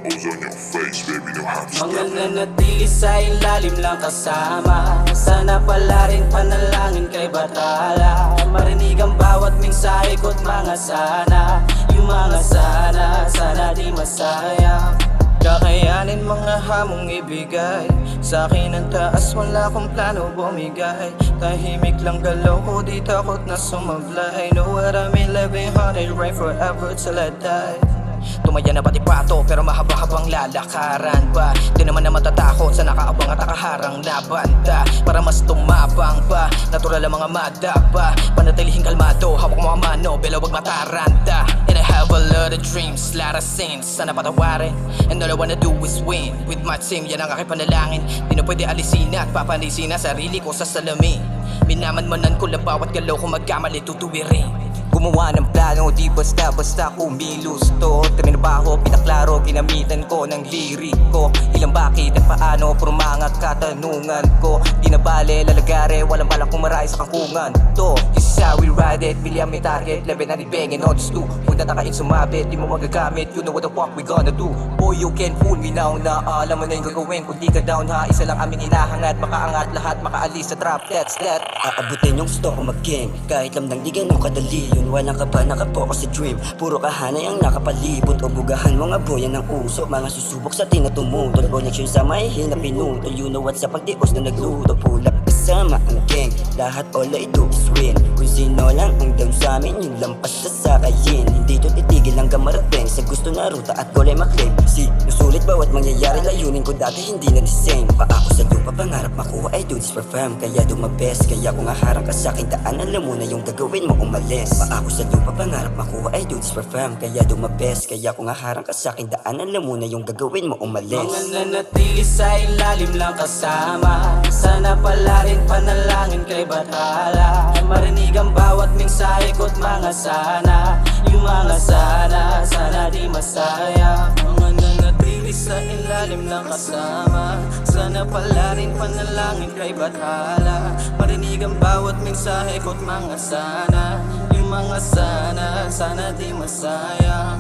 Dimples on your face, baby, no half step. Mga nanatili sa ilalim lang kasama. Sana pala rin panalangin kay Bathala. Marinig ang bawat mensahe ko't mga sana. Yung mga sana, sana di masaya. Kakayanin mga hamong ibigay sa akin ang taas, wala akong plano bumigay. Tahimik lang galaw ko, di takot na sumablay. Know what I mean, living hard and right forever till I die. Tumaya na pati pato pero mahaba-habang lalakaran pa. Di naman na matatakot sa nakaabang at nakaharang laban ta. Para mas tumabang pa, natural ang mga madapa. Panatilihing kalmado, hawak mga mano, belo wag mataranta. And I have a lot of dreams, lot of sins, sana patawarin. And all I wanna do is win with my team, yan ang aking panalangin. Di na pwede alisin at papanisin na sarili ko sa salamin. Minamanmanan ko lang bawat galaw kung magkamali tutuwirin. Gumawa ng plano, di basta-basta kumilos to. Trabaho, pinaklaro, ginamitan ko ng liriko. Ilang bakit at paano, puro mga katanungan ko. Di na bale, lalagare, walang balak kumaray sa kangkungan. To, this is how we ride it. Bilihan may target, level na ribengin, odds to. Huwag natakain sumabit, di mo magagamit. You know what the fuck we gonna do. Boy, you can fool me now na alam mo na yung gagawin. Kung di ka down ha, isa lang aming inahangat. Makaangat lahat, makaalis sa trap, that's that. Aabutin yung gusto ko mag-game, kahit lamang di ganun kadali. Yun walang ka pa nakapokus sa dream. Puro kahanay ang nakapalibot. O bugahan mga boyan ng uso. Mga susubok sa tinatumutol. Connection sa may hinap pinutol. You know what sa pagdios na nagluto. Pull up kasama ang gang. Lahat all I do is win. Kung sino lang ang down sa amin, yung lampas sa sakayin. Hindi to titigil hanggang marating sa gusto na ruta at goal ay maklaim. Nusulit bawat mangyayari, layunin ko dati hindi na the same. Paako sa lupa, pangarap makuha, I do this for fam. Kaya dumabes, kaya kung aharang ka sa aking daan, alam mo na yung gagawin mo umalis. Paako sa lupa, pangarap makuha, I do this for fam. Kaya dumabes, kaya kung aharang ka sa aking daan, alam mo na yung gagawin mo umalis. Mga nanatili sa ilalim lang kasama. Sana pala rin panalangin kay Bathala. Marinig ang bawat mensahe ko't mga sana. Yung mga sana, sana di masaya. Mga nanatili sa ilalim lang kasama. Sana pala rin panalangin kay Bathala. Marinig ang bawat mensahe ko't mga sana. Yung mga sana, sana di masaya.